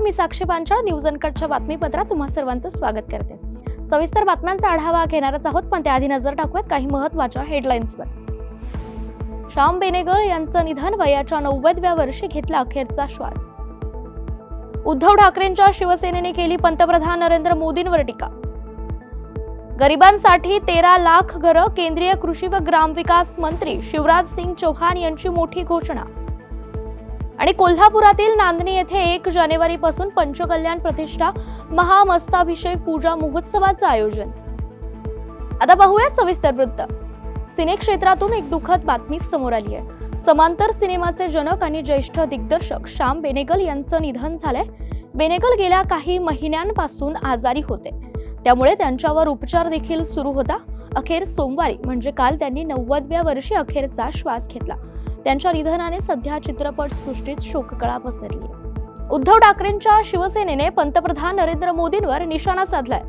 मी साक्षी Panchal news अनकटच्या बातमीपत्रात तुम्हा सर्वांचं स्वागत करते। सविस्तर बातम्यांचा आढावा घेणारच आहोत, पण त्याआधी नजर टाकूयात काही महत्त्वाच्या हेडलाईन्सवर। श्याम बेनेगल यांचं निधन, वयाच्या 90व्या वर्षी घेतला अखेरचा श्वास। उद्धव ठाकरेंच्या शिवसेनेने केली पंतप्रधान नरेंद्र मोदींवर टीका। गरिबांसाठी 13 लाख घरं, केंद्रीय कृषी व ग्रामविकास मंत्री शिवराज सिंग चौहान यांची मोठी घोषणा। आणि कोल्हापुरातील नांदणी येथे 1 जानेवारीपासून पंचकल्याण प्रतिष्ठा महामस्ताभिषेक पूजा महोत्सवाचं आयोजन। आता पाहूयात सविस्तर वृत्त। सिने क्षेत्रातून एक दुःखद बातमी समोर आली आहे। समांतर सिनेमाचे जनक आणि ज्येष्ठ दिग्दर्शक श्याम बेनेगल यांचं निधन झालंय। बेनेगल गेल्या काही महिन्यांपासून आजारी होते, त्यामुळे त्यांच्यावर उपचार देखील सुरू होता। अखेर सोमवारी म्हणजे काल त्यांनी 90व्या वर्षी अखेरचा श्वास घेतला। त्यांच्या निधनाने सध्या चित्रपट सृष्टीत शोककळा पसरली। उद्धव ठाकरेंच्या शिवसेनेने पंतप्रधान नरेंद्र मोदींवर निशाणा साधलाय।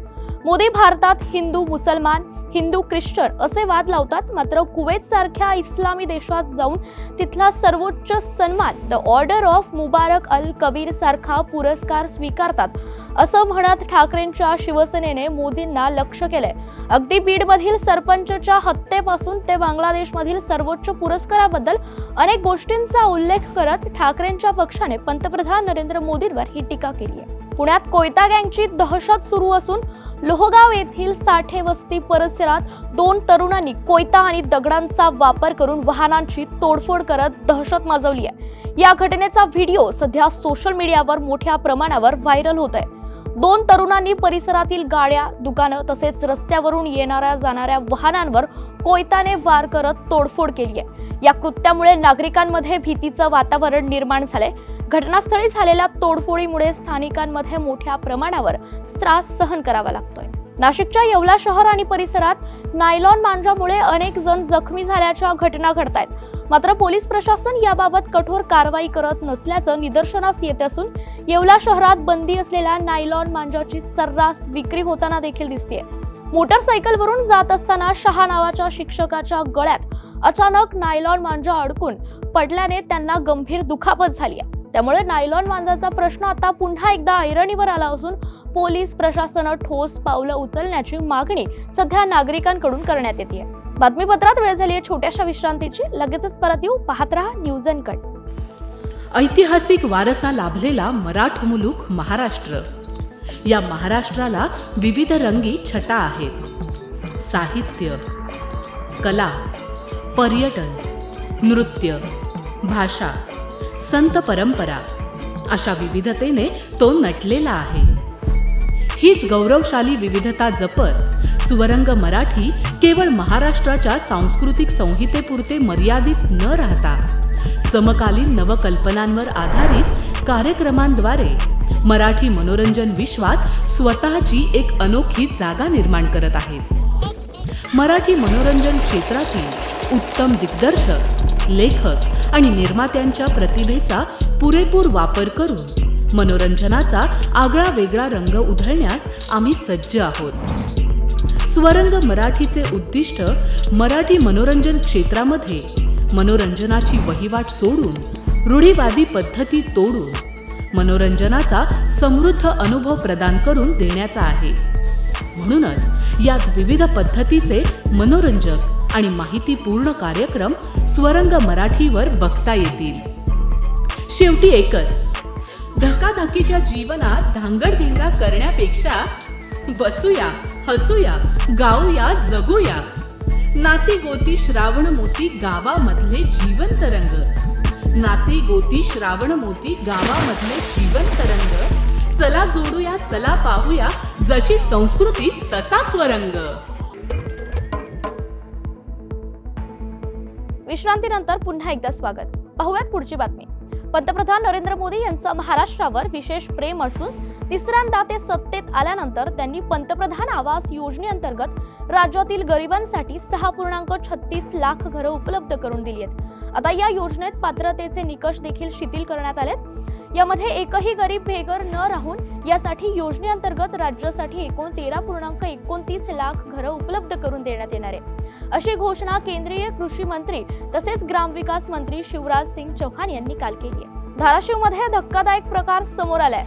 मोदी भारतात हिंदू मुसलमान, हिंदू ख्रिश्चन असे वाद लावतात, मात्र कुवेत सारख्या इस्लामी देशात जाऊन तिथला सर्वोच्च सन्मान द ऑर्डर ऑफ मुबारक अल कबीर सारखा पुरस्कार स्वीकारतात, असं म्हणत ठाकरेंच्या शिवसेनेने मोदींना लक्ष केलंय। अगदी बीडमधील सरपंचच्या हत्येपासून ते बांगलादेशमधील सर्वोच्च पुरस्काराबद्दल अनेक गोष्टींचा उल्लेख करत ठाकरेंच्या पक्षाने पंतप्रधान नरेंद्र मोदींवर ही टीका केली आहे। पुण्यात कोयता गँगची दहशत सुरू असून लोहगाव येथील साठे वस्ती परिसरात 2 तरुणांनी कोयता आणि दगडांचा वापर करून वाहनांची तोडफोड करत दहशत माजवली आहे। या घटनेचा व्हिडिओ सध्या सोशल मीडियावर मोठ्या प्रमाणावर व्हायरल होत आहे। 2 तरुणांनी परिसरातील गाड्या, दुकानं तसेच रस्त्यावरून येणाऱ्या जाणाऱ्या वाहनांवर कोयताने वार करत तोडफोड केली आहे। या कृत्यामुळे नागरिकांमध्ये भीतीचं वातावरण निर्माण झालंय। घटनास्थळी झालेल्या तोडफोडीमुळे स्थानिकांमध्ये मोठ्या प्रमाणावर त्रास सहन करावा लागतोय। नाशिकच्या येवला शहर आणि परिसरात नायलॉन मांजामुळे अनेक जण जखमी झाल्याच्या घटना घडतायत, मात्र पोलीस प्रशासन याबाबत कठोर कारवाई करत नसल्याचं निदर्शनास येत असून येवला शहरात बंदी असलेल्या नायलॉन मांजाची सर्रास विक्री होताना देखील दिसतेय। मोटरसायकलवरून जात असताना शहा नावाच्या शिक्षकाच्या गळ्यात अचानक नायलॉन मांजा अडकून पडल्याने त्यांना गंभीर दुखापत झाली आहे। त्यामुळे नायलॉन मांजाचा प्रश्न आता पुन्हा एकदा ऐरणीवर आला असून पोलीस प्रशासनानं ठोस पावलं उचलण्याची मागणी सध्या नागरिकांकडून करण्यात येते। बातमीपत्रात वेळ झाली आहे छोट्याशा विश्रांतीची, लगेचच परत येऊ। पाहत रहा न्यूज अनकट। ऐतिहासिक वारसा लाभलेला मराठ मुलूक महाराष्ट्र। या महाराष्ट्राला विविध रंगी छटा आहेत। साहित्य, कला, पर्यटन, नृत्य, भाषा, संत परंपरा अशा विविधतेने तो नटलेला आहे। हीच गौरवशाली विविधता जपत सुवरंग मराठी केवळ महाराष्ट्राच्या सांस्कृतिक संहितेपुरते मर्यादित न राहता समकालीन नवकल्पनांवर आधारित कार्यक्रमांद्वारे मराठी मनोरंजन विश्वात स्वतःची एक अनोखी जागा निर्माण करत आहेत। मराठी मनोरंजन क्षेत्रातील उत्तम दिग्दर्शक, लेखक आणि निर्मात्यांच्या प्रतिभेचा पुरेपूर वापर करून मनोरंजनाचा आगळा वेगळा रंग उधळण्यास आम्ही सज्ज आहोत। स्वरंग मराठीचे उद्दिष्ट मराठी मनोरंजन क्षेत्रामध्ये मनोरंजनाची वहिवाट सोडून, रूढीवादी पद्धती तोडून मनोरंजनाचा समृद्ध अनुभव प्रदान करून देण्याचा आहे। म्हणूनच यात विविध पद्धतीचे मनोरंजक आणि माहितीपूर्ण कार्यक्रम स्वरंग मराठीवर बघता येतील। शेवटी एकच, धकाधकीच्या जीवनात धांगडधिंगा करण्यापेक्षा बसूया, हसूया, गाऊया, जगूया। नाती गोती श्रावण मोती गावामधले जीवंत रंग। नाती गोती श्रावण मोती गावामधले जीवंत रंग। चला जोडूया, चला पाहूया, जशी संस्कृती तसा स्वरंग। विश्रांतीनंतर पुन्हा एकदा स्वागत। पाहूयात पुढची बातमी। पंतप्रधान नरेंद्र मोदी यांचं महाराष्ट्रावर विशेष प्रेम असून तिसऱ्यांदा ते सत्तेत आल्यानंतर त्यांनी पंतप्रधान आवास योजनेअंतर्गत राज्यातील गरिबांसाठी 6.36 लाख घरं उपलब्ध करून दिली आहेत। आता या योजनेत पात्रतेचे निकष देखील शिथिल करण्यात आलेत। यामध्ये एकही गरीब बेघर न राहून यासाठी योजनेअंतर्गत राज्यासाठी एकूण 13.29 लाख घरं उपलब्ध करून देण्यात येणार आहे, अशी घोषणा केंद्रीय कृषी मंत्री तसेच ग्रामविकास मंत्री शिवराज सिंग चौहान यांनी काल केली आहे। धाराशिवमध्ये धक्कादायक प्रकार समोर आलाय।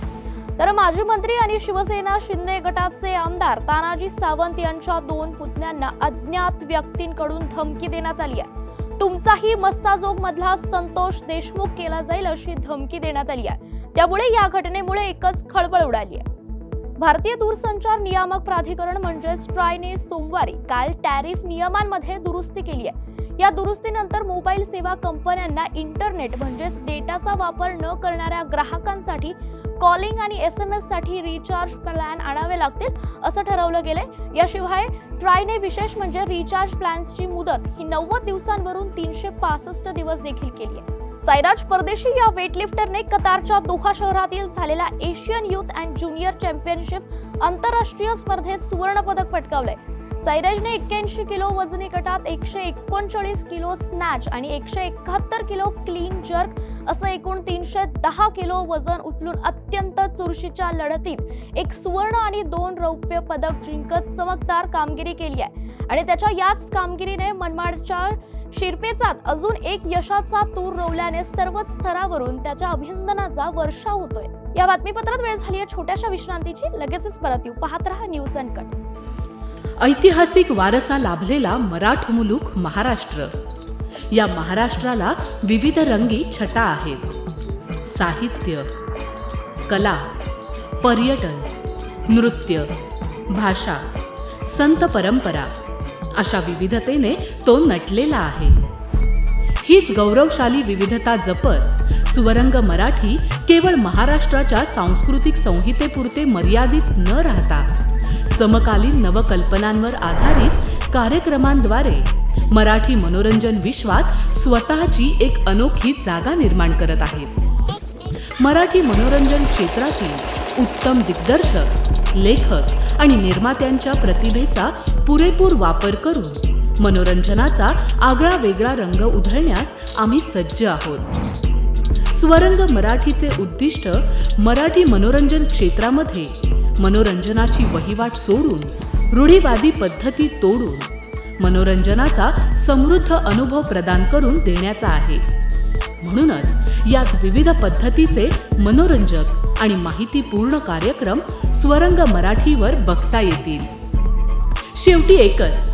तर माजी मंत्री आणि शिवसेना शिंदे गटाचे आमदार तानाजी सावंत यांच्या 2 पुतण्यांना अज्ञात व्यक्तींकडून धमकी देण्यात आली आहे. तुमचाही मस्ताजोग मधला संतोष देशमुख केला जाईल अशी धमकी देण्यात आली आहे. त्यामुळे या घटनेमुळे एकच खळबळ उडाली आहे. भारतीय दूरसंचार नियामक प्राधिकरण म्हणजेच ट्रायने सोमवारी काल टॅरिफ नियमांमध्ये दुरुस्ती केली आहे. या दुरुस्तीनंतर मोबाईल सेवा कंपन्यांना इंटरनेट म्हणजेच डेटाचा वापर न करणाऱ्या ग्राहकांसाठी कॉलिंग आणि SMS साठी रिचार्ज प्लॅन आणावे लागतील असं ठरवलं गेलंय. याशिवाय ट्रायने विशेष म्हणजे रिचार्ज प्लॅन्सची मुदत ही 90 दिवसांवरून 365 दिवस देखील केली आहे. साईराज परदेशी या वेटलिफ्टरने कतारच्या दोहा शहरातील झालेल्या Asian youth and junior championship आंतरराष्ट्रीय स्पर्धेत सुवर्ण पदक पटकावलंय. साईराजने 81 किलो वजनी गटात 139 किलो स्नॅच आणि 171 किलो क्लीन जर्क असं एकूण 310 किलो वजन उचलून अत्यंत चुरशीच्या लढतीत एक सुवर्ण आणि 2 रौप्य पदक जिंकत चमकदार कामगिरी केली आहे. आणि त्याच्या याच कामगिरीने मनमाडच्या शिरपेचात अजून एक यशाचा तूर रोवल्याने सर्वच स्तरावरून त्याच्या अभिनंदनाचा वर्षाव होतोय. या बातमीपत्रात वेळ झाली आहे छोट्याशा विश्रांतीची. लगेचच परत येऊ. पाहत रहा न्यूज अनकट. ऐतिहासिक वारसा लाभलेला मराठ मुलूक महाराष्ट्र. या महाराष्ट्राला विविध रंगी छटा आहेत. साहित्य, कला, पर्यटन, नृत्य, भाषा, संत परंपरा अशा विविधतेने तो नटलेला आहे. हीच गौरवशाली विविधता जपत सुवरंग मराठी केवळ महाराष्ट्राच्या सांस्कृतिक संहितेपुरते मर्यादित न राहता समकालीन नवकल्पनांवर आधारित कार्यक्रमांद्वारे मराठी मनोरंजन विश्वात स्वतःची एक अनोखी जागा निर्माण करत आहेत. मराठी मनोरंजन क्षेत्रातील उत्तम दिग्दर्शक, लेखक आणि निर्मात्यांच्या प्रतिभेचा पुरेपूर वापर करून मनोरंजनाचा आगळा वेगळा रंग उधळण्यास आम्ही सज्ज आहोत. स्वरंग मराठीचे उद्दिष्ट मराठी मनोरंजन क्षेत्रामध्ये मनोरंजनाची वहिवाट सोडून रूढीवादी पद्धती तोडून मनोरंजनाचा समृद्ध अनुभव प्रदान करून देण्याचा आहे. म्हणूनच यात विविध पद्धतीचे मनोरंजक आणि माहितीपूर्ण कार्यक्रम स्वरंग मराठीवर बघता येतील. शेवटी एकच,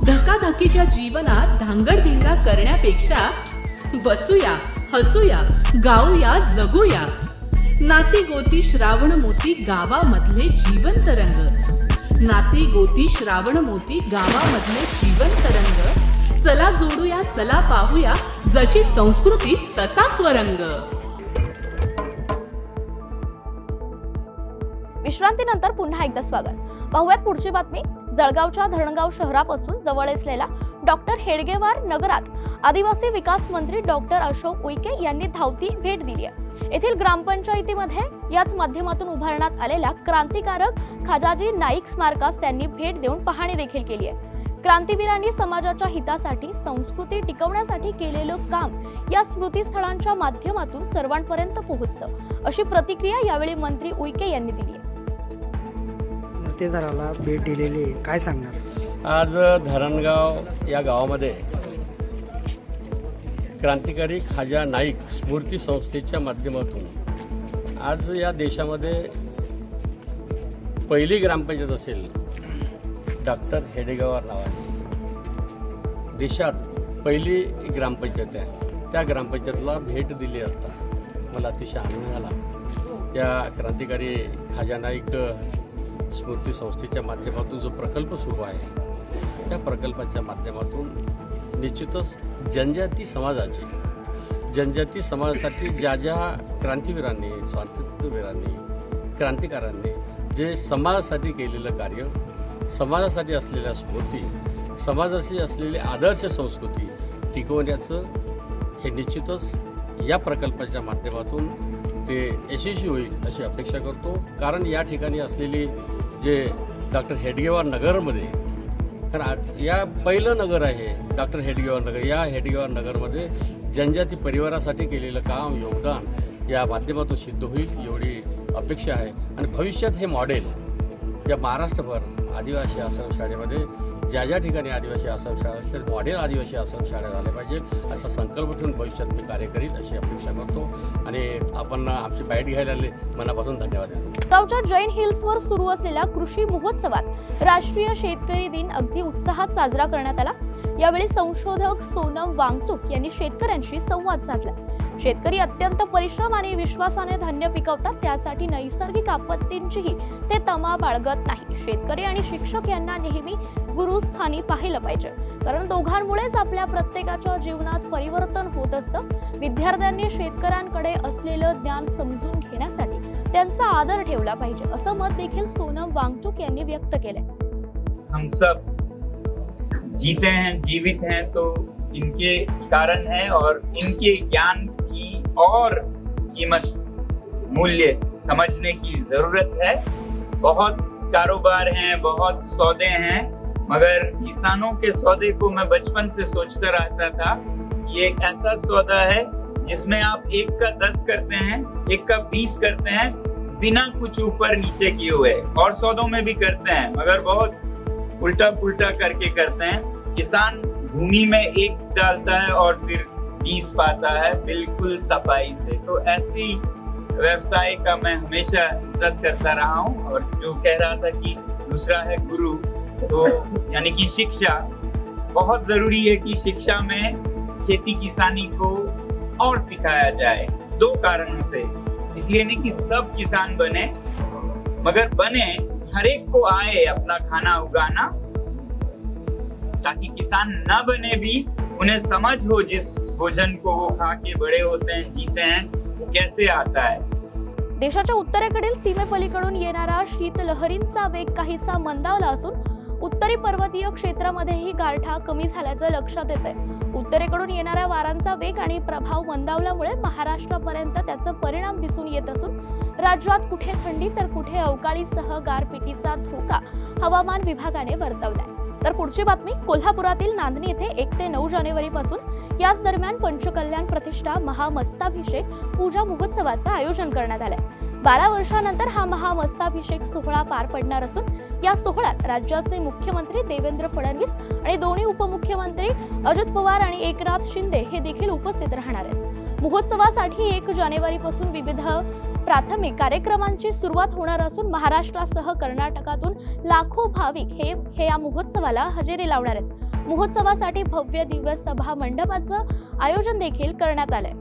धकाधकीच्या जीवनात धांगडधिंगा करण्यापेक्षा बसूया, हसूया, गाऊया, जगूया. नाती गोती श्रावण मोती गावामधले जीवंत रंग. नाती गोती श्रावण मोती गावामधले जीवंत रंग. चला जोडूया, चला पाहूया, जशी संस्कृती तसा स्वरंग. विश्रांतीनंतर पुन्हा एकदा स्वागत. पाहूयात पुढची बातमी. जळगावच्या धरणगाव शहरापासून जवळ असलेल्या डॉक्टर हेडगेवार नगरात आदिवासी विकास मंत्री डॉक्टर अशोक उईके यांनी धावती भेट दिली आहे. येथील ग्रामपंचायतीमध्ये याच माध्यमातून उभारण्यात आलेल्या क्रांतिकारक खाजाजी नाईक स्मारकास त्यांनी भेट देऊन पाहणी देखील केली आहे. क्रांतीवीरांनी समाजाच्या हितासाठी संस्कृती टिकवण्यासाठी केलेलं काम या स्मृतीस्थळांच्या माध्यमातून सर्वांपर्यंत पोहोचतं अशी प्रतिक्रिया यावेळी मंत्री उईके यांनी दिली आहे. मूर्तीधाराला भेट दिलेली आहे, काय सांगणार? आज धरणगाव या गावामध्ये क्रांतिकारी खाजा नाईक स्मृती संस्थेच्या माध्यमातून आज या देशामध्ये पहिली ग्रामपंचायत असेल डॉक्टर हेडगेवार नावाची, देशात पहिली ग्रामपंचायत आहे. त्या ग्रामपंचायतला भेट दिली असता मला अतिशय आनंद झाला. या क्रांतिकारी खाजा नाईक स्मृती संस्थेच्या माध्यमातून जो प्रकल्प सुरू आहे त्या प्रकल्पाच्या माध्यमातून निश्चितच जनजाती समाजासाठी ज्या ज्या क्रांतीवीरांनी, स्वातंत्र्यवीरांनी, क्रांतिकारांनी जे समाजासाठी केलेलं कार्य, समाजासाठी असलेल्या स्मृती, समाजाशी असलेली आदर्श संस्कृती टिकवण्याचं हे निश्चितच या प्रकल्पाच्या माध्यमातून ते यशस्वी होईल अशी अपेक्षा करतो. कारण या ठिकाणी असलेली जे डॉक्टर हेडगेवार नगरमध्ये, तर या पहिलं नगर आहे डॉक्टर हेडगेवार नगर. या हेडगेवार नगरमध्ये जनजाती परिवारासाठी केलेलं काम, योगदान या माध्यमातून सिद्ध होईल एवढी अपेक्षा आहे. आणि भविष्यात हे मॉडेल या महाराष्ट्रभर आदिवासी आश्रमशाळेमध्ये ज्या ज्या ठिकाणी आदिवासी आश्रमशाळा असतील मॉडेल आदिवासी आश्रमशाळा झाल्या पाहिजे असा संकल्प ठेवून भविष्यात मी कार्य करीत अशी अपेक्षा करतो आणि आपण आमची बाईट घ्यायला आले मनापासून धन्यवाद देतो. गावच्या जैन हिल्सवर सुरू असलेल्या कृषी महोत्सवात राष्ट्रीय शेतकरी दिन अगदी उत्साहात साजरा करण्यात आला. यावेळी संशोधक सोनम वांगचुक यांनी शेतकऱ्यांशी संवाद साधला. शेतकरी अत्यंत परिश्रम आणि विश्वासाने धान्य पिकवतात, त्यासाठी नैसर्गिक आपत्तींचीही ते तमा बाळगत नाही. शेतकरी आणि शिक्षक यांना नेहमी गुरुस्थानी पाहिलं पाहिजे, कारण दोघांमुळेच आपल्या प्रत्येकाच्या जीवनात परिवर्तन होत असतं. विद्यार्थ्यांनी शेतकऱ्यांकडे असलेलं ज्ञान समजून घेण्यासाठी त्यांचा आदर ठेवला पाहिजे, असं मत देखील सोनम वांगचुक यांनी व्यक्त केलंय. हम सब जीते हैं, जीवित हैं तो इनके कारण है और इनके ज्ञान की और कीमत मूल्य समझने की जरूरत है. बहुत कारोबार हैं, बहुत सौदे हैं, मगर किसानों के सौदे को मैं बचपन से सोचता रहता था. ये एक ऐसा सौदा है जिसमें आप 1 का 10 करते हैं, 1 का 20 करते हैं, बिना कुछ ऊपर नीचे किए हुए. और सौदों में भी करते हैं मगर बहुत उल्टा पुल्टा करके करते हैं. किसान भूमि में 1 डालता है और फिर 20 पाता है बिल्कुल सफाई से. तो ऐसी व्यवसाय का मैं हमेशा इज्जत करता रहा हूँ. और जो कह रहा था कि दूसरा है गुरु, तो यानी कि शिक्षा बहुत जरूरी है कि शिक्षा में खेती किसानी को और सिखाया जाए. 2 कारणों से, इसलिए नहीं कि सब किसान बने, मगर बने हर एक को आए अपना खाना उगाना, ताकि किसान न बने भी उन्हें समझ हो जिस भोजन को वो खा के बड़े होते हैं, जीते हैं, वो कैसे आता है. देशाच्या उत्तरेकडील सीमेपलीकडून येणारा शीतलहरींचा वेग काहीसा मंदावला असून उत्तरी पर्वतीय क्षेत्रामध्येही गारठा कमी झाल्याचं लक्षात येतंय. उत्तरेकडून येणाऱ्या वारांचा वेग आणि प्रभाव मंदावल्यामुळे महाराष्ट्रापर्यंत त्याचा परिणाम दिसून येत असून राज्यात कुठे थंडी तर कुठे अवकाळीसह गारपिटीचा धोका हवामान विभागाने वर्तवलाय. तर पुढची बातमी, कोल्हापुरातील नांदणी येथे 1 ते 9 जानेवारी पासून याच दरम्यान पंचकल्याण प्रतिष्ठा महामस्ताभिषेक पूजा महोत्सवाचं आयोजन करण्यात आलंय. 12 वर्षांनंतर हा महामस्ताभिषेक सोहळा पार पडणार असून या सोहळ्यात राज्याचे मुख्यमंत्री देवेंद्र फडणवीस आणि दोन्ही उपमुख्यमंत्री अजित पवार आणि एकनाथ शिंदे हे देखील उपस्थित राहणार आहेत. महोत्सवासाठी 1 जानेवारी पासून विविध प्राथमिक कार्यक्रमांची सुरुवात होणार असून महाराष्ट्रासह कर्नाटकातून लाखो भाविक हे या महोत्सवाला हजेरी लावणार आहेत. महोत्सवासाठी भव्य दिव्य सभा मंडपाचं आयोजन देखील करण्यात आलंय.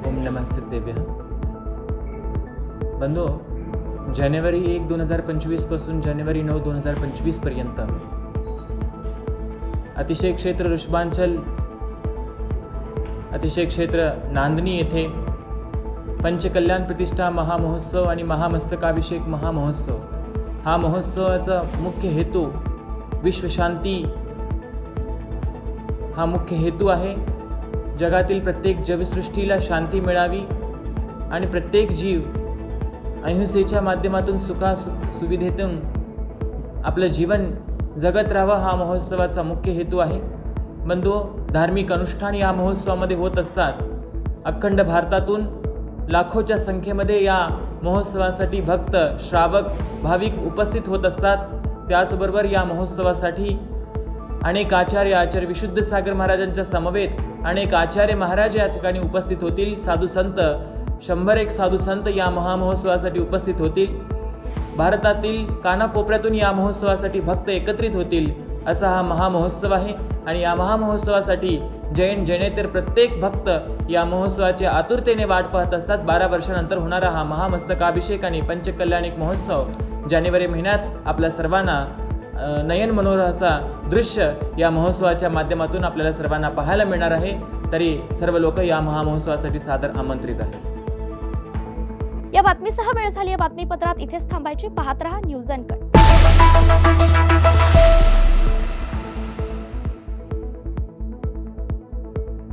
ओम नमः सिद्धेभ्यः. बंधू, जानेवारी 1, 2025 पासून जानेवारी 9, 2025 पर्यंत अतिशय क्षेत्र ऋषभांचल, अतिशय क्षेत्र नांदणी येथे पंचकल्याण प्रतिष्ठा महामहोत्सव आणि महामस्तकाभिषेक महामहोत्सव, हा महोत्सवाचा मुख्य हेतू विश्वशांती हा मुख्य हेतू आहे. जगातील प्रत्येक जीवसृष्टीला शांती मिळावी आणि प्रत्येक जीव अहिंसेच्या माध्यमातून सुविधेतून आपलं जीवन जगत राहावं, हा महोत्सवाचा मुख्य हेतू आहे. बंधू, धार्मिक अनुष्ठान या महोत्सवामध्ये होत असतात. अखंड भारतातून लाखोच्या संख्येमध्ये या महोत्सवासाठी भक्त, श्रावक, भाविक उपस्थित होत असतात. त्याचबरोबर या महोत्सवासाठी अनेक आचार्य विशुद्ध सागर महाराजांच्या समवेत अनेक आचार्य महाराज या ठिकाणी उपस्थित होतील. साधू संत 101 साधू संत या महामहोत्सवासाठी उपस्थित होतील. भारतातील कानाकोपऱ्यातून या महोत्सवासाठी भक्त एकत्रित होतील असा हा महामहोत्सव आहे. आणि या महामहोत्सवासाठी जैनेतर प्रत्येक भक्त या महोत्सवाची आतुरतेने वाट पाहत असतात. 12 वर्षानंतर होणारा हा महामस्तकाभिषेक आणि पंचकल्याणिक महोत्सव जानेवारी महिन्यात आपल्या सर्वांना नयन मनोहर असा दृश्य या महोत्सवाच्या माध्यमातून आपल्याला सर्वांना पाहायला मिळणार आहे. तरी सर्व लोक या महामहोत्सवासाठी सादर आमंत्रित आहेत. या बातमीसह वेळ झाली. या बातमीपत्रात इथेच थांबायची. पाहत रहा न्यूज अँड कट.